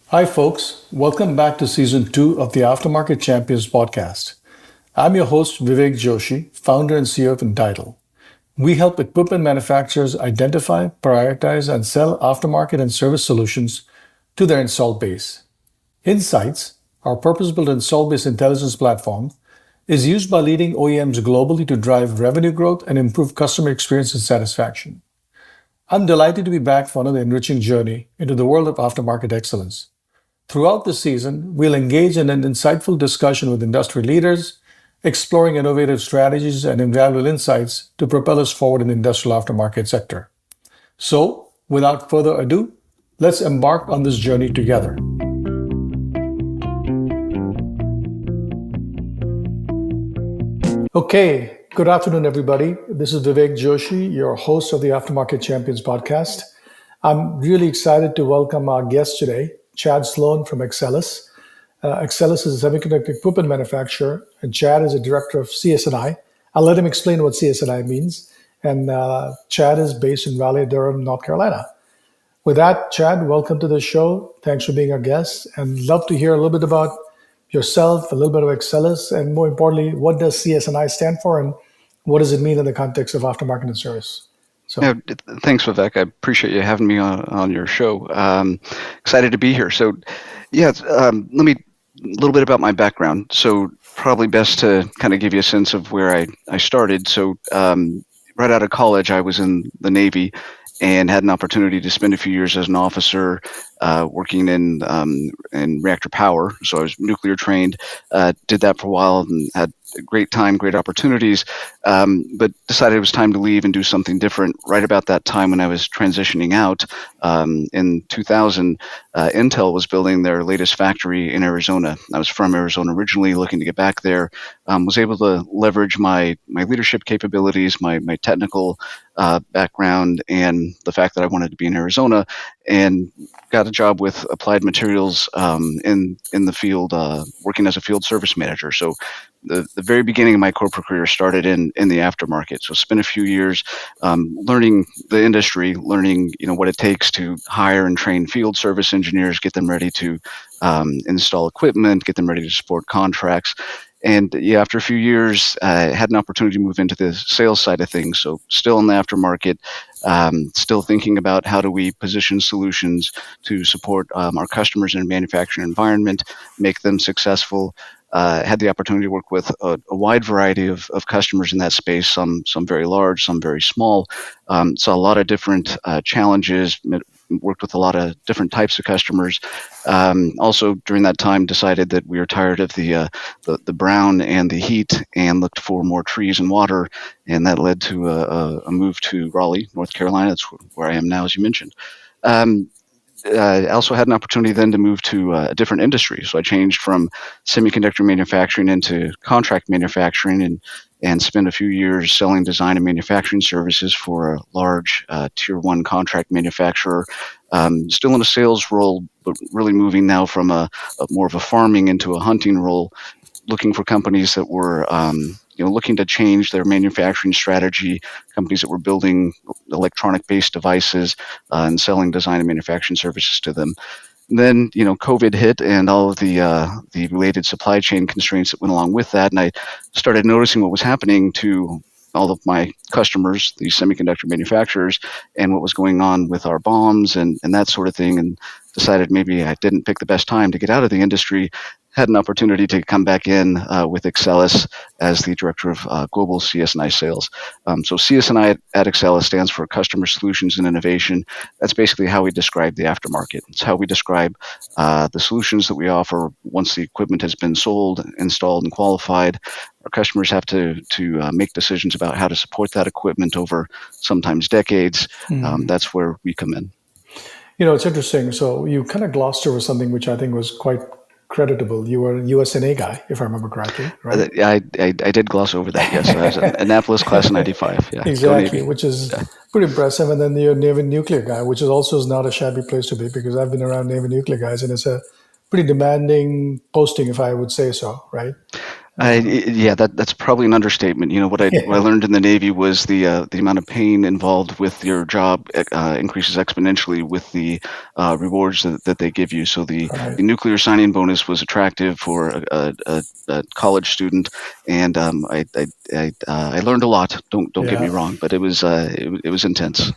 Hi, folks. Welcome back to Season 2 of the Aftermarket Champions Podcast. I'm your host, Vivek Joshi, founder and CEO of Entitle. We help equipment manufacturers identify, prioritize, and sell aftermarket and service solutions to their installed base. Insights, our purpose-built install-based intelligence platform, is used by leading OEMs globally to drive revenue growth and improve customer experience and satisfaction. I'm delighted to be back for another enriching journey into the world of aftermarket excellence. Throughout the season, we'll engage in an insightful discussion with industry leaders, exploring innovative strategies and invaluable insights to propel us forward in the industrial aftermarket sector. So, without further ado, let's embark on this journey together. Okay, good afternoon, everybody. This is Vivek Joshi, your host of the Aftermarket Champions Podcast. I'm really excited to welcome our guest today, Chad Sloan from Axcelis. Axcelis is a semiconductor equipment manufacturer, and Chad is a director of CS&I. I'll let him explain what CS&I means. And Chad is based in Raleigh, Durham, North Carolina. With that, Chad, welcome to the show. Thanks for being our guest. And love to hear a little bit about yourself, a little bit of Axcelis, and more importantly, what does CS&I stand for, and what does it mean in the context of aftermarket and service? Yeah, thanks, Vivek. I appreciate you having me on your show. Excited to be here. So, let me a little bit about my background. So, probably best to kind of give you a sense of where I started. So, right out of college, I was in the Navy and had an opportunity to spend a few years as an officer working in reactor power. So I was nuclear trained, did that for a while and had a great time, great opportunities, but decided it was time to leave and do something different. Right about that time when I was transitioning out in 2000, Intel was building their latest factory in Arizona. I was from Arizona originally, looking to get back there, was able to leverage my leadership capabilities, my technical background, and the fact that I wanted to be in Arizona, and got a job with Applied Materials in the field, working as a field service manager. So the very beginning of my corporate career started in the aftermarket. So spent a few years learning the industry, learning what it takes to hire and train field service engineers, get them ready to install equipment, get them ready to support contracts. And after a few years, I had an opportunity to move into the sales side of things. So still in the aftermarket, still thinking about how do we position solutions to support our customers in a manufacturing environment, make them successful. Had the opportunity to work with a wide variety of customers in that space, some very large, some very small. Saw a lot of different challenges, worked with a lot of different types of customers. Also, during that time, decided that we were tired of the brown and the heat and looked for more trees and water. And that led to a move to Raleigh, North Carolina. That's where I am now, as you mentioned. I also had an opportunity then to move to a different industry. So I changed from semiconductor manufacturing into contract manufacturing and spent a few years selling design and manufacturing services for a large tier one contract manufacturer. Still in a sales role, but really moving now from a more of a farming into a hunting role, looking for companies that were looking to change their manufacturing strategy, companies that were building electronic-based devices and selling design and manufacturing services to them. And then, COVID hit and all of the related supply chain constraints that went along with that, and I started noticing what was happening to all of my customers, these semiconductor manufacturers, and what was going on with our bombs and that sort of thing, and decided maybe I didn't pick the best time to get out of the industry. Had an opportunity to come back in with Axcelis as the director of global CS&I Sales. So CS&I at Axcelis stands for Customer Solutions and Innovation. That's basically how we describe the aftermarket. It's how we describe the solutions that we offer once the equipment has been sold, installed, and qualified. Our customers have to make decisions about how to support that equipment over sometimes decades. That's where we come in. It's interesting. So you kind of glossed over something which I think was quite creditable. You were a USNA guy, if I remember correctly, right? I did gloss over that, yes. I was an Annapolis class of 95. Yeah, exactly, which is pretty impressive. And then you're a Navy nuclear guy, which is also not a shabby place to be, because I've been around Navy nuclear guys, and it's a pretty demanding posting, if I would say so, right? Yeah, that's probably an understatement. What I Yeah, learned in the Navy was the amount of pain involved with your job increases exponentially with the rewards that they give you. So right. the nuclear signing bonus was attractive for a college student, and I learned a lot. Don't get me Yeah. wrong, but it was intense.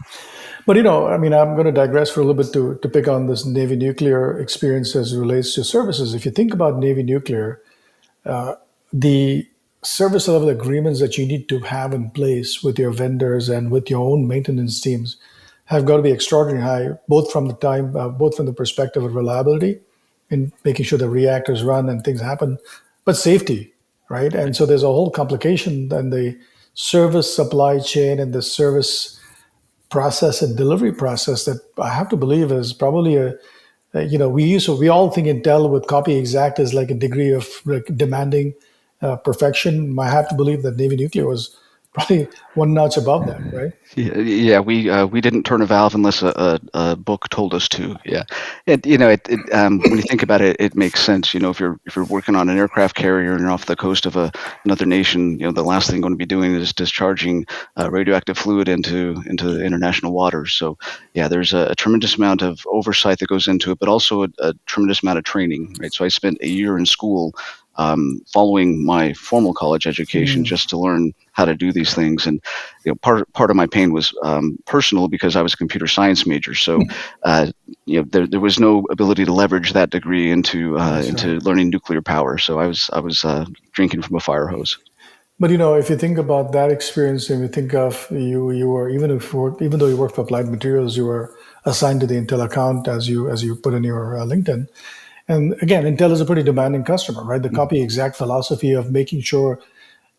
But I mean, I'm going to digress for a little bit to pick on this Navy nuclear experience as it relates to services. If you think about Navy nuclear, the service level agreements that you need to have in place with your vendors and with your own maintenance teams have got to be extraordinarily high, both from the perspective of reliability and making sure the reactors run and things happen, but safety, right? And so there's a whole complication in the service supply chain and the service process and delivery process that I have to believe is probably we all think Intel with copy exact is like a degree of like demanding perfection. I have to believe that Navy Nuclear was probably one notch above that, right? Yeah, we didn't turn a valve unless a book told us to. Yeah, and when you think about it, it makes sense. If you're working on an aircraft carrier and you're off the coast of another nation, the last thing you're going to be doing is discharging radioactive fluid into international waters. So yeah, there's a tremendous amount of oversight that goes into it, but also a tremendous amount of training. Right. So I spent a year in school. Following my formal college education, Mm, just to learn how to do these things, and part of my pain was personal because I was a computer science major. So there was no ability to leverage that degree that's right. into learning nuclear power. So I was drinking from a fire hose. But if you think about that experience, and you think of you were even though you worked for Applied Materials, you were assigned to the Intel account as you put in your LinkedIn. And again, Intel is a pretty demanding customer, right? The Mm. copy exact philosophy of making sure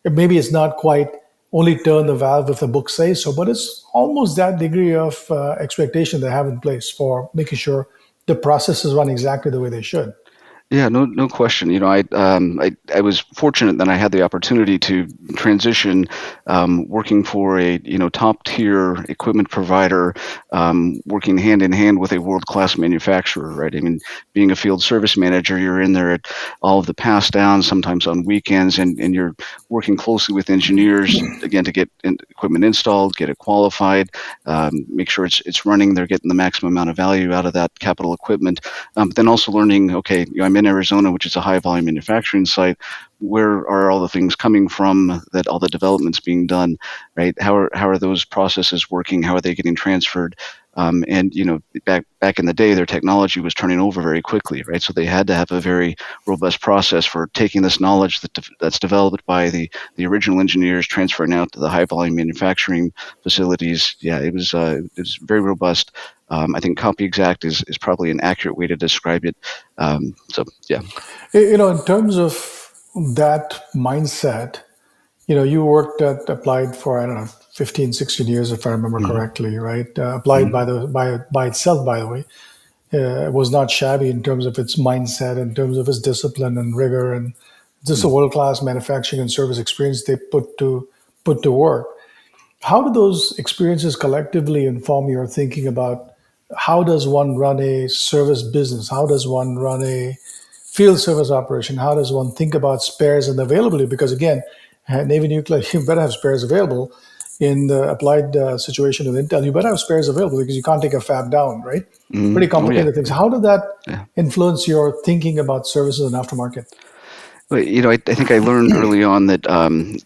maybe it's not quite only turn the valve if the book says so, but it's almost that degree of expectation they have in place for making sure the processes run exactly the way they should. Yeah, no question. I was fortunate that I had the opportunity to transition, working for a top tier equipment provider, working hand in hand with a world class manufacturer. Right. I mean, being a field service manager, you're in there at all of the pass downs, sometimes on weekends, and you're working closely with engineers again to get equipment installed, get it qualified, make sure it's running. They're getting the maximum amount of value out of that capital equipment. But then also learning, okay, I'm in Arizona, which is a high volume manufacturing site. Where are all the things coming from that all the development's being done, right? How are those processes working? How are they getting transferred? And back in the day, their technology was turning over very quickly, right? So they had to have a very robust process for taking this knowledge that's developed by the original engineers, transferring out to the high volume manufacturing facilities. Yeah, it was very robust. I think copy exact is probably an accurate way to describe it. So yeah. In terms of that mindset, you worked at Applied for, I don't know, 15, 16 years, if I remember Mhm, correctly, right? Applied mhm, by itself, by the way, was not shabby in terms of its mindset, in terms of its discipline and rigor, and just a mhm. world-class manufacturing and service experience they put to work. How do those experiences collectively inform your thinking about how does one run a service business? How does one run a field service operation? How does one think about spares and availability? Because again, Navy Nuclear, you better have spares available. In the applied situation with Intel, you better have spares available because you can't take a fab down, right? Pretty Oh yeah, complicated things. How did that yeah. influence your thinking about services and aftermarket? But I think I learned early on that the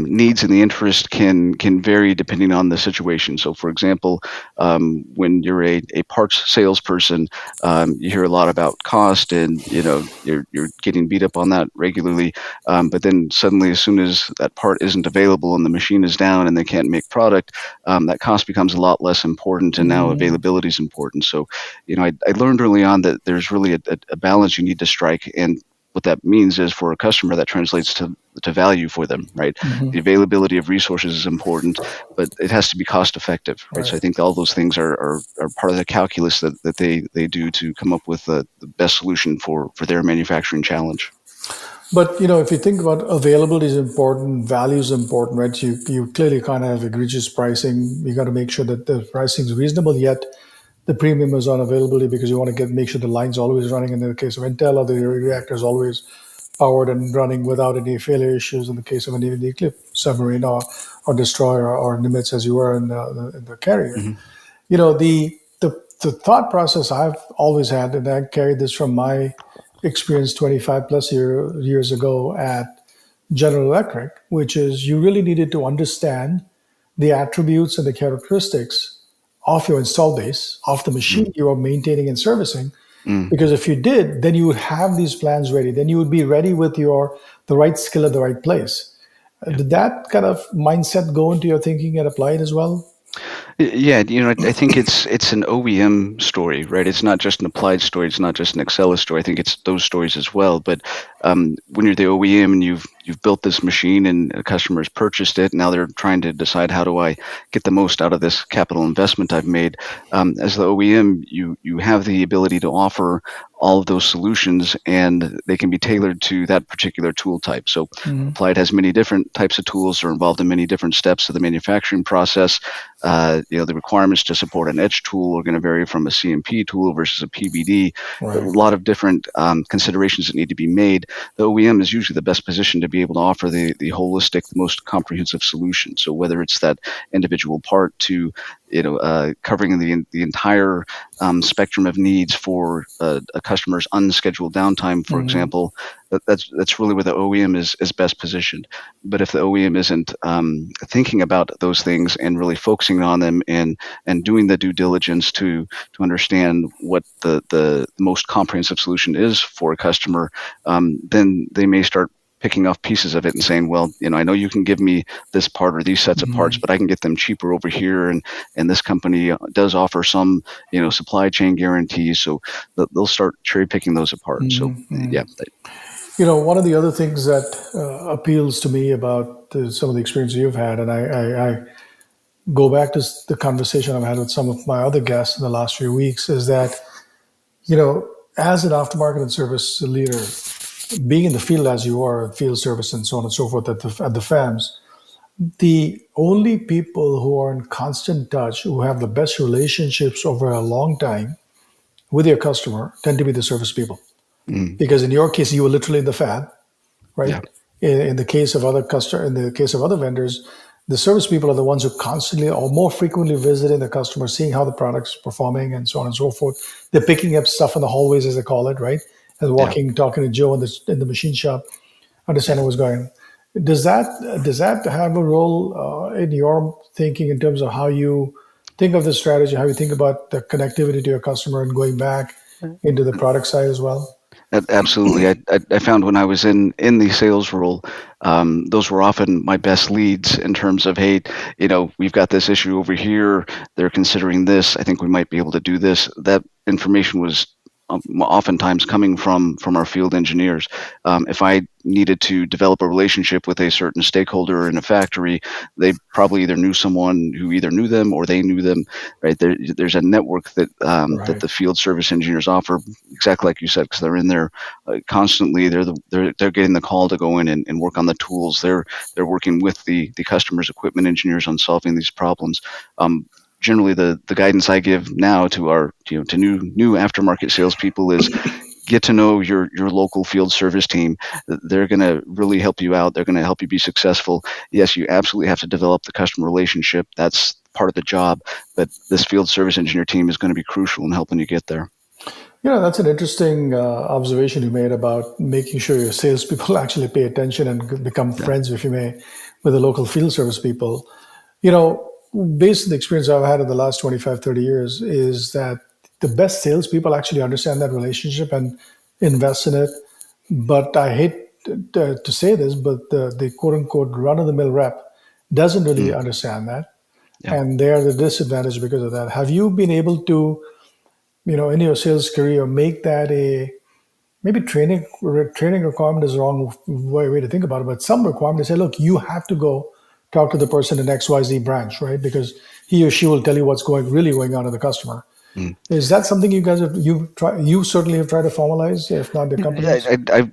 needs and the interest can vary depending on the situation. So, for example, when you're a parts salesperson, you hear a lot about cost, and you're getting beat up on that regularly. But then suddenly, as soon as that part isn't available and the machine is down and they can't make product, that cost becomes a lot less important, and now Mm, availability is important. So, I learned early on that there's really a balance you need to strike, and what that means is for a customer that translates to value for them, right? The mhm. availability of resources is important, but it has to be cost effective, right? So I Right. think all those things are part of the calculus that they do to come up with the best solution for their manufacturing challenge. But if you think about availability is important, value is important, right? You clearly can't have egregious pricing. You got to make sure that the pricing is reasonable, yet the premium is on availability because you want to make sure the line's always running. In the case of Intel, or the reactor is always powered and running without any failure issues in the case of an nuclear submarine or destroyer or Nimitz as you were in the carrier. Hmm. The thought process I've always had, and I carried this from my experience 25 plus years ago at General Electric, which is you really needed to understand the attributes and the characteristics of your install base, of the machine you are maintaining and servicing. Mm. Because if you did, then you would have these plans ready. Then you would be ready with the right skill at the right place. Yeah. Did that kind of mindset go into your thinking and apply it as well? Yeah, I think it's an OEM story, right? It's not just an applied story. It's not just an Axcelis story. I think it's those stories as well. But when you're the OEM and you've built this machine and a customer has purchased it, now they're trying to decide how do I get the most out of this capital investment I've made. As the OEM, you have the ability to offer all of those solutions, and they can be tailored to that particular tool type. So Mm-hmm. Applied has many different types of tools. They're involved in many different steps of the manufacturing process. The requirements to support an etch tool are going to vary from a CMP tool versus a PVD. A Right. lot of different considerations that need to be made. The OEM is usually the best position to be able to offer the holistic, the most comprehensive solution. So whether it's that individual part to covering the entire spectrum of needs for a customer's unscheduled downtime, for Mm-hmm. example, that's really where the OEM is best positioned. But if the OEM isn't thinking about those things and really focusing on them and doing the due diligence to understand what the most comprehensive solution is for a customer, then they may start picking off pieces of it and saying, well, I know you can give me this part or these sets of parts, Mm-hmm. but I can get them cheaper over here. And this company does offer some, supply chain guarantees. So they'll start cherry picking those apart. So Mm-hmm. yeah. One of the other things that appeals to me about some of the experience you've had, and I go back to the conversation I've had with some of my other guests in the last few weeks, is that, as an aftermarket and service leader, being in the field as you are, field service and so on and so forth at the FAMs, the only people who are in constant touch, who have the best relationships over a long time with your customer, tend to be the service people. Mm, Because in your case, you were literally in the fab, right? yeah. In the case of in the case of other vendors, the service people are the ones who constantly or more frequently visiting the customer, seeing how the product's performing and so on and so forth. They're picking up stuff in the hallways, as they call it, right? And Yeah. walking, talking to Joe in the machine shop, understanding what's going on. Does that have a role in your thinking in terms of how you think of the strategy, how you think about the connectivity to your customer and going back into the product side as well? Absolutely. I found when I was in the sales role, those were often my best leads in terms of, hey, we've got this issue over here. They're considering this. I think we might be able to do this. That information was oftentimes coming from our field engineers. If I needed to develop a relationship with a certain stakeholder in a factory, they probably either knew someone who either knew them or they knew them. Right there's a network that Right. the field service engineers offer, exactly like you said, because they're in there constantly. They're getting the call to go in and work on the tools. They're working with the customer's equipment engineers on solving these problems. Generally, the guidance I give now to our to new aftermarket salespeople is get to know your local field service team. They're going to really help you out. They're going to help you be successful. Yes, you absolutely have to develop the customer relationship. That's part of the job. But this field service engineer team is going to be crucial in helping you get there. That's an interesting observation you made about making sure your salespeople actually pay attention and become Yeah. friends, if you may, with the local field service people. You know, Based on the experience I've had in the last 25, 30 years, is that the best salespeople actually understand that relationship and invest in it. But I hate to say this, but the quote unquote run of the mill rep doesn't really Mm, understand that. yeah. And they're the disadvantage because of that. Have you been able to, in your sales career, make that a maybe training requirement is the wrong way to think about it, but some requirement to say, look, you have to go talk to the person in XYZ branch, right? Because he or she will tell you what's really going on to the customer. Mm. Is that something you guys you certainly have tried to formalize, if not the Yeah, companies?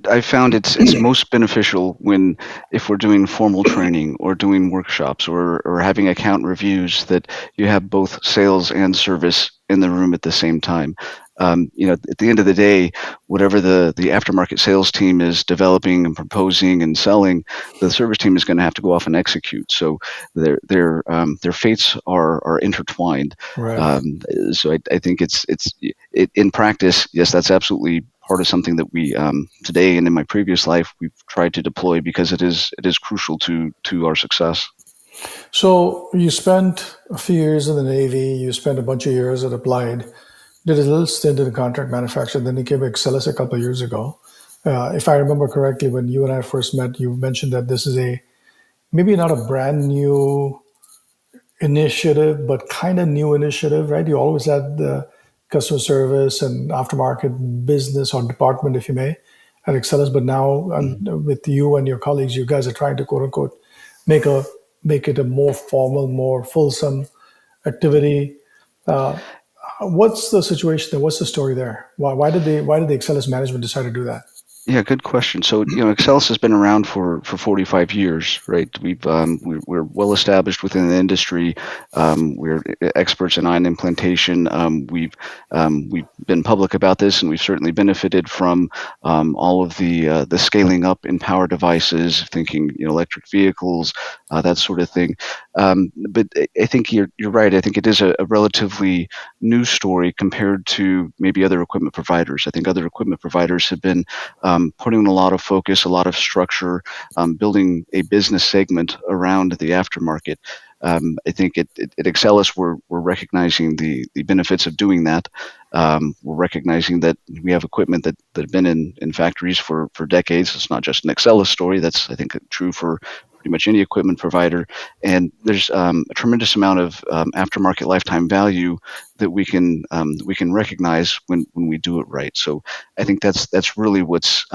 I found it's most beneficial when if we're doing formal training or doing workshops or having account reviews that you have both sales and service in the room at the same time. At the end of the day, whatever the aftermarket sales team is developing and proposing and selling, the service team is going to have to go off and execute. So their fates are intertwined. Right. So I think in practice, yes, that's absolutely part of something that we today and in my previous life we've tried to deploy because it is crucial to our success. So you spent a few years in the Navy, you spent a bunch of years at Applied, did a little stint in the contract manufacturer, then you came to Axcelis a couple of years ago. If I remember correctly, when you and I first met, you mentioned that this is maybe not a brand new initiative, but kind of new initiative, right? You always had the customer service and aftermarket business or department, if you may, at Axcelis, but now with you and your colleagues, you guys are trying to quote unquote make a make it a more formal, more fulsome activity. Uh, what's the situation there? What's the story there? Why did the Axcelis management decide to do that? Yeah, good question. So, Axcelis has been around for 45 years, right? We're well established within the industry. We're experts in ion implantation. We've been public about this, and we've certainly benefited from all of the scaling up in power devices, thinking electric vehicles, that sort of thing. But I think you're right. I think it is a relatively new story compared to maybe other equipment providers. I think other equipment providers have been putting a lot of focus, a lot of structure, building a business segment around the aftermarket. I think at Axcelis, we're recognizing the benefits of doing that. We're recognizing that we have equipment that have been in factories for decades. It's not just an Axcelis story. That's, I think, true for pretty much any equipment provider. And there's a tremendous amount of aftermarket lifetime value that we can recognize when we do it right. So I think that's really what's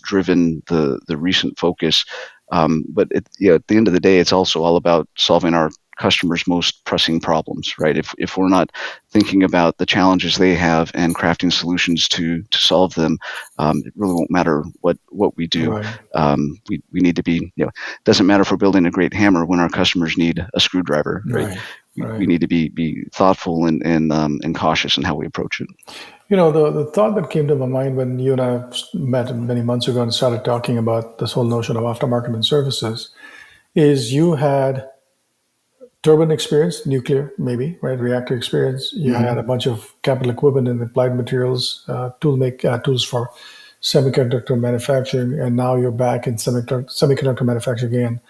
driven the recent focus. But at the end of the day, it's also all about solving our customers' most pressing problems, right? If we're not thinking about the challenges they have and crafting solutions to solve them, it really won't matter what we do. Right. We need to be, it doesn't matter if we're building a great hammer when our customers need a screwdriver, right? We need to be thoughtful and cautious in how we approach it. The thought that came to my mind when you and I met many months ago and started talking about this whole notion of aftermarket and services is you had turbine experience, nuclear maybe, right? Reactor experience. You had a bunch of capital equipment and applied materials, tools for semiconductor manufacturing, and now you're back in semiconductor manufacturing again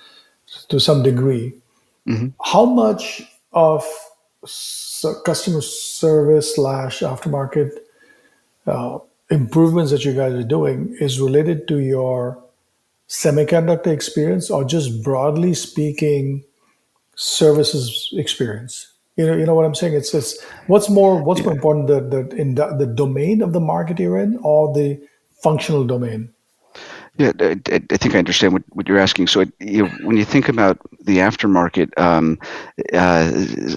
to some degree. How much of customer service / aftermarket improvements that you guys are doing is related to your semiconductor experience, or just broadly speaking, services experience? You know what I'm saying? It's what's more important, the domain of the market you're in, or the functional domain? Yeah, I think I understand what you're asking. So, when you think about the aftermarket,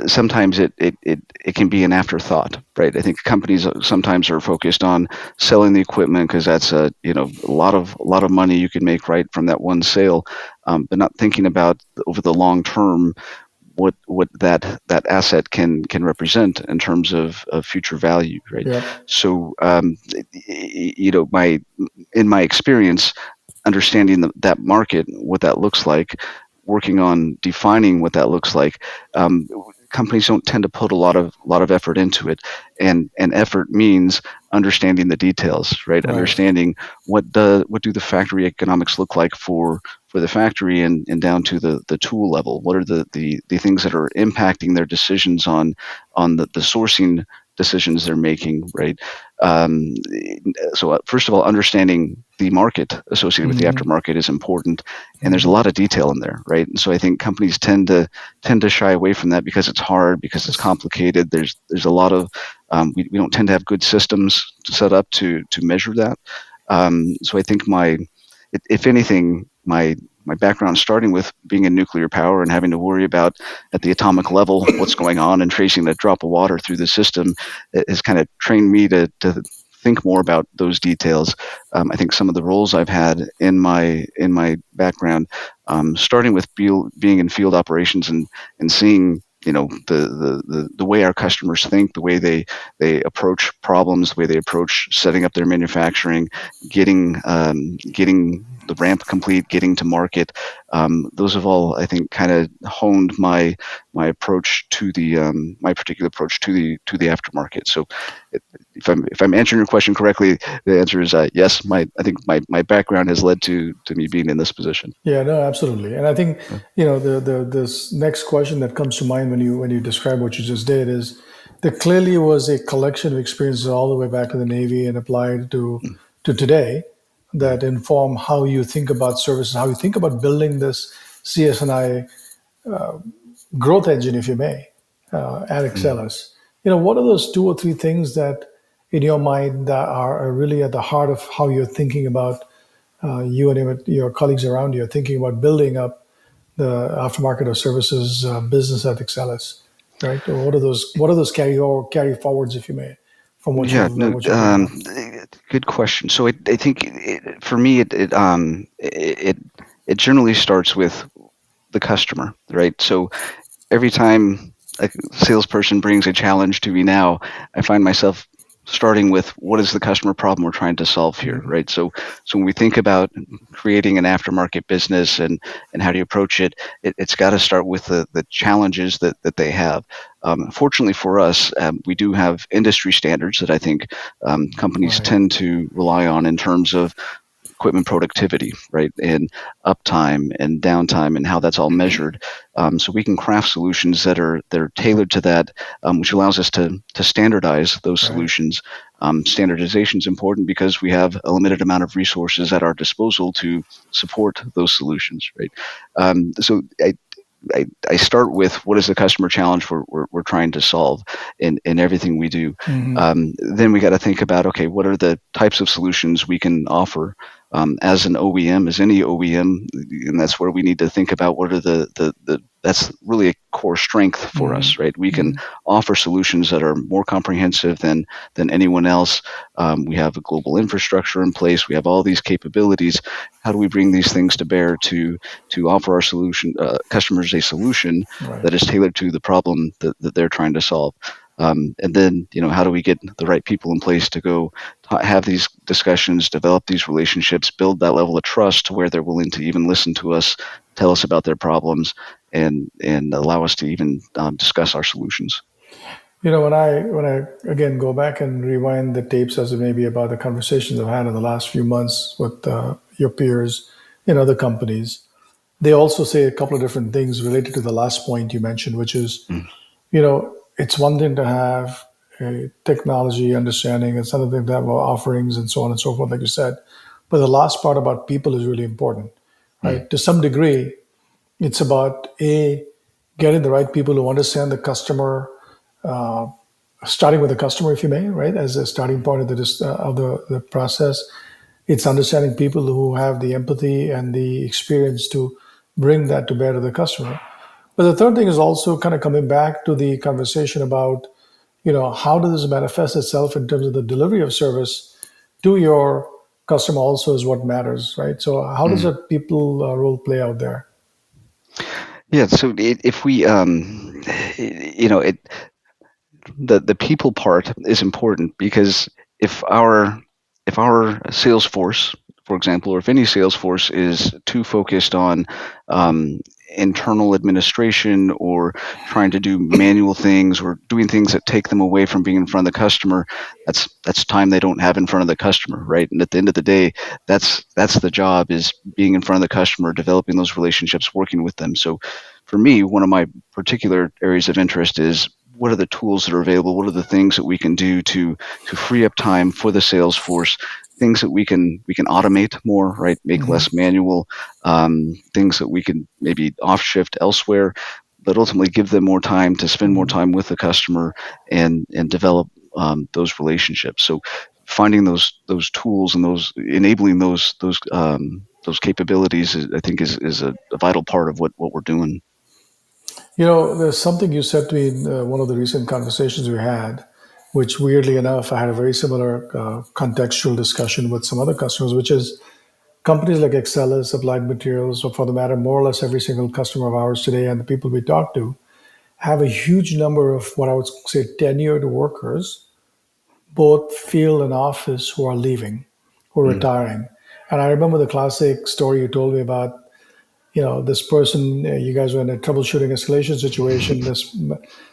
sometimes it can be an afterthought, right? I think companies sometimes are focused on selling the equipment because that's a lot of money you can make right from that one sale, but not thinking about over the long term what that asset can represent in terms of future value, right? Yeah. So, in my experience, understanding that market, what that looks like, working on defining what that looks like, companies don't tend to put a lot of effort into it, and effort means understanding the details, right? Understanding what do the factory economics look like for the factory and down to the tool level. What are the things that are impacting their decisions on the sourcing decisions they're making, right? So first of all, understanding the market associated with the aftermarket is important, and there's a lot of detail in there, right? And so I think companies tend to shy away from that because it's hard, because it's complicated. There's a lot of we don't tend to have good systems set up to measure that. So I think if anything, my background, starting with being in nuclear power and having to worry about at the atomic level what's going on and tracing that drop of water through the system, it has kind of trained me to think more about those details. I think some of the roles I've had in my background, starting with being in field operations and seeing the way our customers think, the way they approach problems, the way they approach setting up their manufacturing, getting the ramp complete, getting to market. Those have all, I think, kind of honed my approach to the my particular approach to the aftermarket. So, if I'm answering your question correctly, the answer is yes. I think my background has led to me being in this position. Yeah, no, absolutely. And I think, the this next question that comes to mind when you describe what you just did is there clearly was a collection of experiences all the way back to the Navy and applied to today that inform how you think about services, how you think about building this CS&I growth engine, if you may, at Mm. Axcelis. What are those two or three things that in your mind that are really at the heart of how you're thinking about you and your colleagues around you are thinking about building up the aftermarket or services business at Axcelis, right? Or what are those carry forwards, if you may, from what Yeah, you've no, what you've picked up? good question. So I think for me, it generally starts with the customer, right? So every time a salesperson brings a challenge to me now, I find myself starting with what is the customer problem we're trying to solve here, Mhm. right? So when we think about creating an aftermarket business and how do you approach it, it's got to start with the challenges that they have. Fortunately for us, we do have industry standards that I think companies Right, tend to rely on in terms of equipment productivity, right, and uptime and downtime and how that's all measured. So we can craft solutions that are tailored to that, which allows us to standardize those right. solutions. Standardization is important because we have a limited amount of resources at our disposal to support those solutions, right? So I start with what is the customer challenge we're trying to solve in everything we do. Hmm. Then we got to think about, okay, what are the types of solutions we can offer as an OEM, as any OEM, and that's where we need to think about what are the that's really a core strength for Hmm. us, right? We can Hmm. offer solutions that are more comprehensive than anyone else. We have a global infrastructure in place. We have all these capabilities. How do we bring these things to bear to offer our solution customers a solution Right. that is tailored to the problem that they're trying to solve? And then, how do we get the right people in place to go have these discussions, develop these relationships, build that level of trust to where they're willing to even listen to us, tell us about their problems, and allow us to even discuss our solutions. When I again go back and rewind the tapes as it may be about the conversations I've had in the last few months with your peers in other companies, they also say a couple of different things related to the last point you mentioned, which is, Mm, it's one thing to have a technology understanding, it's another thing to have offerings and so on and so forth, like you said. But the last part about people is really important, mm, right? To some degree, it's about getting the right people who understand the customer, uh, starting with the customer, if you may, right, as a starting point of the process. It's understanding people who have the empathy and the experience to bring that to bear to the customer. But the third thing is also kind of coming back to the conversation about, how does this manifest itself in terms of the delivery of service to your customer also is what matters, right? So how does mm. a people role play out there? Yeah. So if we, it the people part is important because if our if our sales force, for example, or if any sales force is too focused on um, internal administration or trying to do manual things or doing things that take them away from being in front of the customer, that's time they don't have in front of the customer, right? And at the end of the day, that's the job, is being in front of the customer, developing those relationships, working with them. So for me, one of my particular areas of interest is what are the tools that are available? What are the things that we can do to free up time for the sales force? Things that we can automate more, right? Make Hmm. less manual. Things that we can maybe off shift elsewhere, but ultimately give them more time to spend more Hmm. time with the customer and develop those relationships. So finding those tools and those enabling those capabilities, I think is a vital part of what we're doing. There's something you said to me in one of the recent conversations we had, which weirdly enough, I had a very similar contextual discussion with some other customers, which is companies like Axcelis, Applied Materials, or for the matter, more or less every single customer of ours today and the people we talk to, have a huge number of what I would say tenured workers, both field and office, who are leaving, who are Mm, retiring. And I remember the classic story you told me about, this person, you guys were in a troubleshooting escalation situation.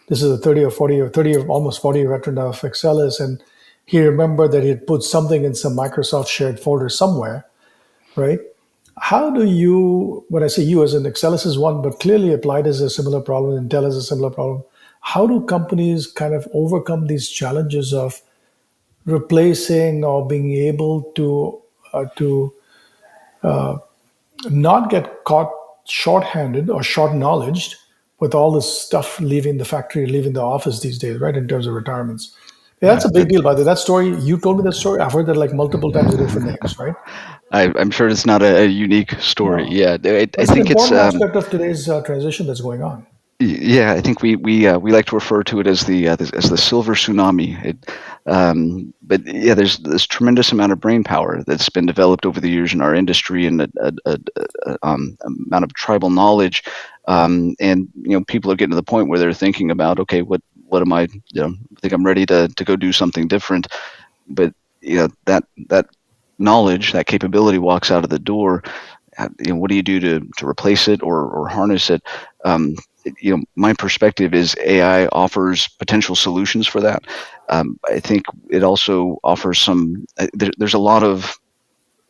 This is a 30 or 40 or 30 or almost 40 veteran of Axcelis, and he remembered that he had put something in some Microsoft shared folder somewhere, right? How do you, when I say you as an Axcelis is one, but clearly Applied is a similar problem, Intel is a similar problem. How do companies kind of overcome these challenges of replacing or being able to not get caught short-handed or short-knowledged with all this stuff leaving the factory, leaving the office these days, right? In terms of retirements, yeah, that's yeah. a big deal. By the way, that story you told me that story, I've heard that like multiple times with different names, right? I'm sure it's not a unique story. No, Yeah, I that's an think it's important aspect of today's transition that's going on. yeah. I think we like to refer to it as the silver tsunami. But yeah, there's this tremendous amount of brain power that's been developed over the years in our industry, and a amount of tribal knowledge. And people are getting to the point where they're thinking about, okay, what am I? I think I'm ready to go do something different. But that knowledge, that capability walks out of the door. What do you do to replace it or harness it? My perspective is AI offers potential solutions for that. I think it also offers there's a lot of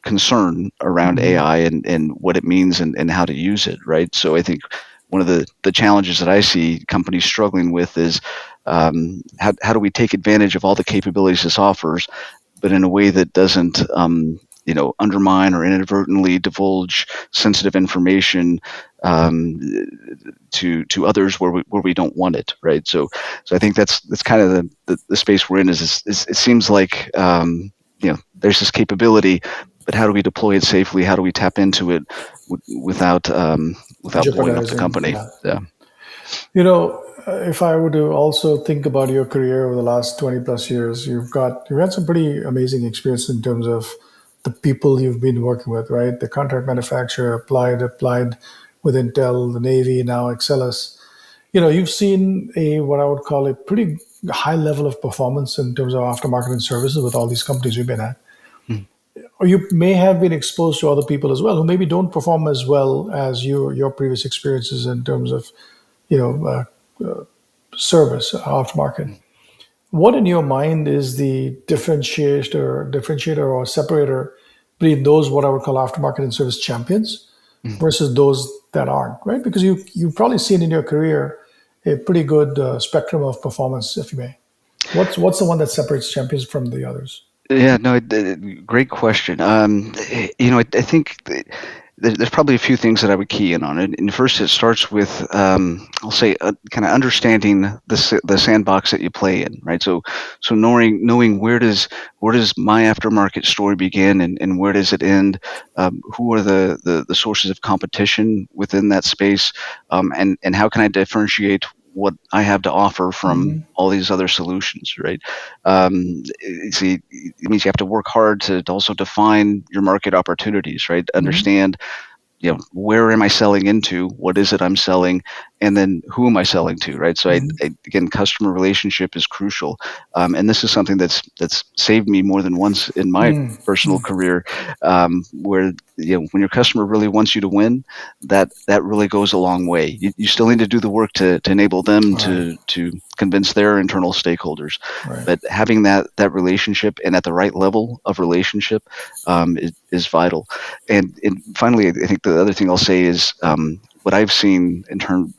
concern around Mhm. AI and what it means and how to use it, right? So I think one of the challenges that I see companies struggling with is how do we take advantage of all the capabilities this offers, but in a way that doesn't undermine or inadvertently divulge sensitive information um, to others where we don't want it, right? So I think that's kind of the space we're in. Is it seems like there's this capability, but how do we deploy it safely? How do we tap into it without blowing up the Jeopardizing, company? yeah. Yeah. If I were to also think about your career over the last 20 plus years, you've had some pretty amazing experience in terms of the people you've been working with, right? The contract manufacturer, applied with Intel, the Navy, now Axcelis. You've seen a what I would call a pretty high level of performance in terms of aftermarket and services with all these companies you've been at. Mm, Or you may have been exposed to other people as well who maybe don't perform as well as your previous experiences in terms of you know service aftermarket. mm, What in your mind is the differentiator or separator between those what I would call aftermarket and service champions mm. versus those that aren't, right? Because you've probably seen in your career a pretty good spectrum of performance, if you may. What's the one that separates champions from the others? Yeah, no, great question. I think there's probably a few things that I would key in on it. And first, it starts with, I'll say, kind of understanding the sandbox that you play in, right? So knowing where does my aftermarket story begin and where does it end? Who are the sources of competition within that space? And how can I differentiate what I have to offer from Hmm. all these other solutions, right? See, it means you have to work hard to also define your market opportunities, right? Hmm. Understand, where am I selling into? What is it I'm selling? And then who am I selling to, right? So Hmm. again, customer relationship is crucial. And this is something that's saved me more than once in my Hmm. personal career, where when your customer really wants you to win, that really goes a long way. You still need to do the work to enable them Right, to convince their internal stakeholders, right. but having that relationship and at the right level of relationship is vital. And finally, I think the other thing I'll say is what I've seen in terms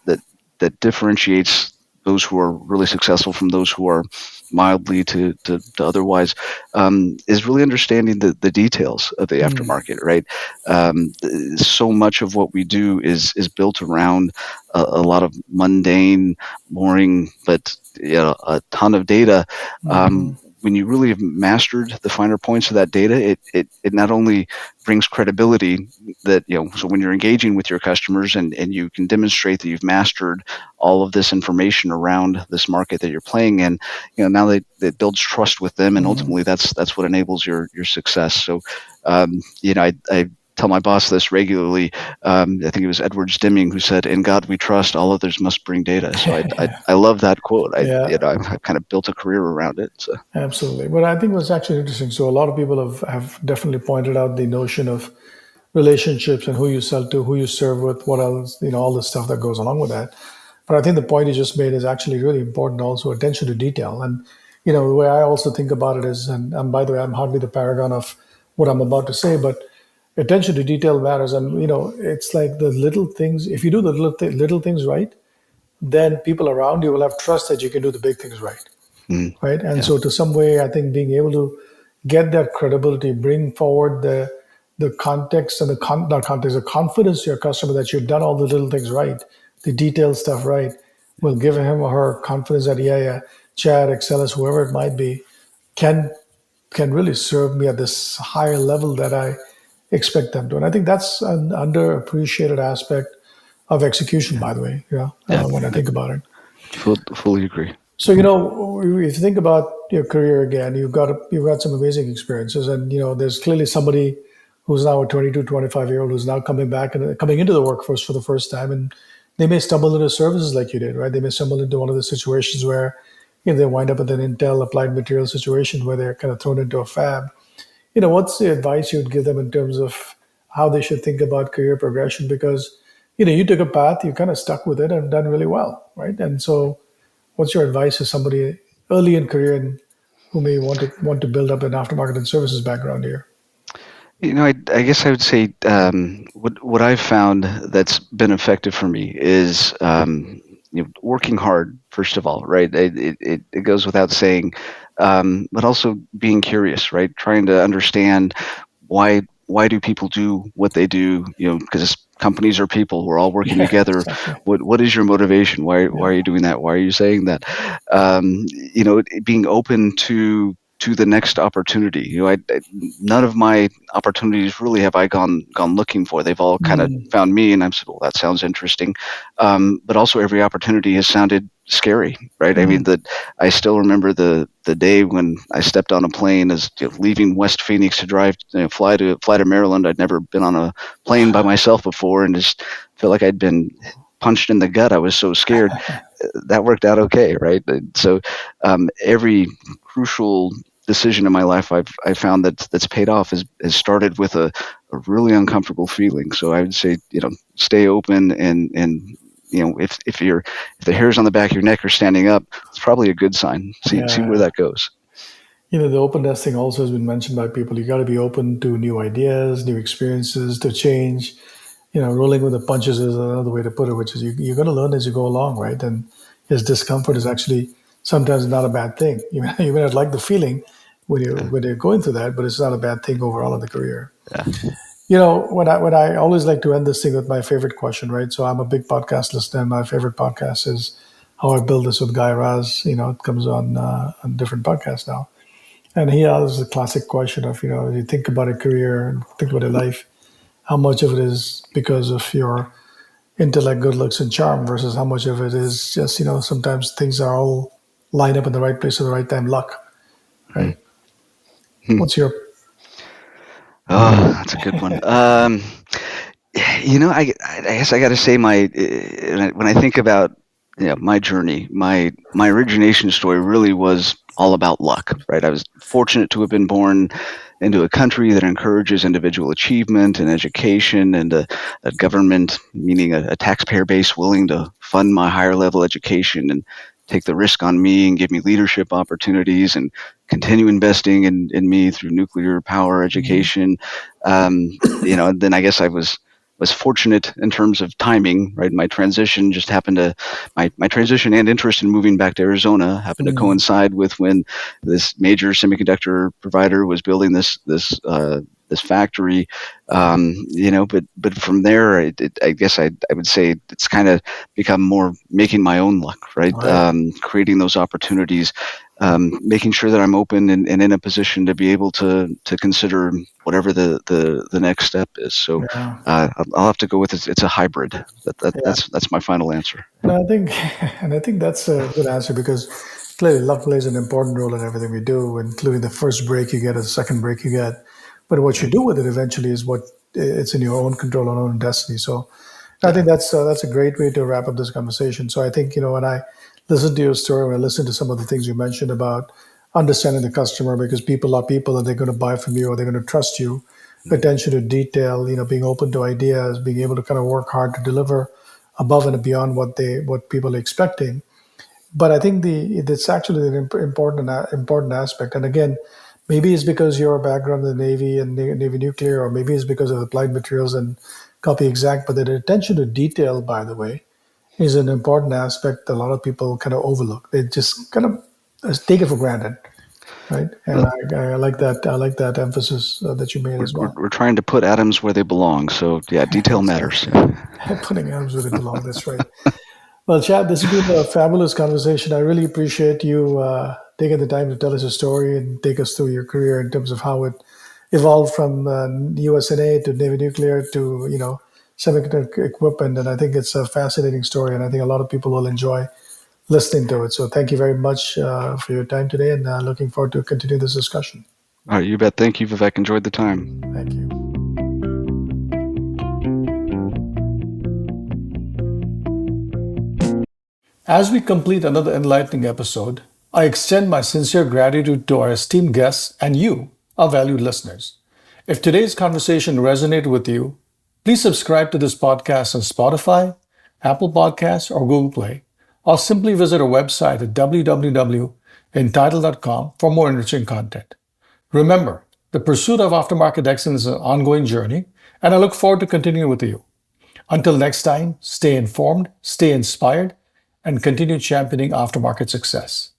that differentiates those who are really successful from those who are mildly to otherwise is really understanding the details of the Hmm. aftermarket, right? Um, so much of what we do is built around a lot of mundane, boring, but a ton of data. Hmm. When you really have mastered the finer points of that data, it not only brings credibility that so when you're engaging with your customers and you can demonstrate that you've mastered all of this information around this market that you're playing in, now that builds trust with them, and Hmm. ultimately that's what enables your success. So I tell my boss this regularly. I think it was Edwards Deming who said, "In God we trust. All others must bring data." So I love that quote. Yeah, I've kind of built a career around it. So absolutely. But I think what's actually interesting. So a lot of people have definitely pointed out the notion of relationships and who you sell to, who you serve with, what else, all the stuff that goes along with that. But I think the point you just made is actually really important. Also, attention to detail. And the way I also think about it is, and by the way, I'm hardly the paragon of what I'm about to say, but attention to detail matters. And it's like the little things. If you do the little things right, then people around you will have trust that you can do the big things right. mm, Right. And yeah, so, to some way, I think being able to get that credibility, bring forward the context and not context, the confidence to your customer that you've done all the little things right, the detailed stuff right, will give him or her confidence that yeah, Chad, Axcelis, whoever it might be, can can really serve me at this higher level that I expect them to. And I think that's an underappreciated aspect of execution, by the way. yeah, When I yeah. think about it. Fully agree. So if you think about your career again, you've got some amazing experiences, and there's clearly somebody who's now a 22, 25-year-old who's now coming back and coming into the workforce for the first time, and they may stumble into services like you did, right? They may stumble into one of the situations where they wind up with an Intel applied material situation where they're kind of thrown into a fab. What's the advice you would give them in terms of how they should think about career progression? Because you took a path, you kind of stuck with it and done really well, right? And so what's your advice to somebody early in career and who may want to build up an aftermarket and services background here? I guess I would say what I've found that's been effective for me is working hard first of all, right? It goes without saying, but also being curious, right? Trying to understand why do people do what they do? Because companies are people. We're all working Yeah, together. exactly. What is your motivation? Why Yeah. are you doing that? Why are you saying that? Being open to the next opportunity. None of my opportunities really have I gone looking for. They've all kind of Mm, found me, and I'm said, well, that sounds interesting. But also, every opportunity has sounded scary, right? I mean, mm. that I still remember the day when I stepped on a plane as leaving West Phoenix to drive, fly to Maryland. I'd never been on a plane by myself before, and just felt like I'd been punched in the gut. I was so scared. That worked out okay, right? So every crucial decision in my life I found that's paid off has started with a really uncomfortable feeling. So I would say, stay open, and if the hairs on the back of your neck are standing up, it's probably a good sign. See where Yeah. that goes. The openness thing also has been mentioned by people. You got to be open to new ideas, new experiences, to change. Rolling with the punches is another way to put it, which is you're going to learn as you go along, right? And his discomfort is actually sometimes not a bad thing. You may not like the feeling Yeah, when you're going through that, but it's not a bad thing overall in the career. yeah. When I always like to end this thing with my favorite question, right? So I'm a big podcast listener, and my favorite podcast is How I Build This with Guy Raz. It comes on different podcasts now, and he asks the classic question of you think about a career and think about a life, how much of it is because of your intellect, good looks, and charm versus how much of it is just sometimes things are all lined up in the right place at the right time, luck, right? Hmm. What's your Oh, that's a good one. I guess I got to say when I think about my journey, my origination story really was all about luck, right? I was fortunate to have been born into a country that encourages individual achievement and education, and a government, meaning a taxpayer base, willing to fund my higher level education and take the risk on me and give me leadership opportunities and continue investing in me through nuclear power Mhm. education. And then I guess I was fortunate in terms of timing, right? My transition just happened to my transition and interest in moving back to Arizona happened to Mm, coincide with when this major semiconductor provider was building this factory. But from there, I guess I would say it's kind of become more making my own luck, right? right. Creating those opportunities, making sure that I'm open and in a position to be able to consider whatever the next step is. So Yeah. I'll have to go with it's a hybrid. Yeah. That's my final answer. And I think, and I think that's a good answer because clearly luck plays an important role in everything we do, including the first break you get or the second break you get. But what you Yeah, do with it eventually is what it's in your own control, your own destiny. So I think that's a great way to wrap up this conversation. So I think, when I listen to your story, when I listen to some of the things you mentioned about understanding the customer, because people are people and they're going to buy from you or they're going to trust you, attention to detail, being open to ideas, being able to kind of work hard to deliver above and beyond what people are expecting. But I think it's actually an important aspect. And again, maybe it's because your background in the Navy and Navy nuclear, or maybe it's because of applied materials and copy exact. But the attention to detail, by the way, is an important aspect that a lot of people kind of overlook. They just kind of take it for granted, right? And Well, I like that. I like that emphasis that you made we're, as we're, well. we're trying to put atoms where they belong. So yeah, detail matters. Exactly. Putting arms where they belong. That's right. Well, Chad, this has been a fabulous conversation. I really appreciate you taking the time to tell us your story and take us through your career in terms of how it evolved from USNA to Navy Nuclear to semiconductor equipment. And I think it's a fascinating story, and I think a lot of people will enjoy listening to it. So thank you very much for your time today, and looking forward to continue this discussion. All right, you bet. Thank you, Vivek. Enjoyed the time. Thank you. As we complete another enlightening episode, I extend my sincere gratitude to our esteemed guests and you, our valued listeners. If today's conversation resonated with you, please subscribe to this podcast on Spotify, Apple Podcasts, or Google Play, or simply visit our website at www.entitled.com for more enriching content. Remember, the pursuit of aftermarket excellence is an ongoing journey, and I look forward to continuing with you. Until next time, stay informed, stay inspired, and continue championing aftermarket success.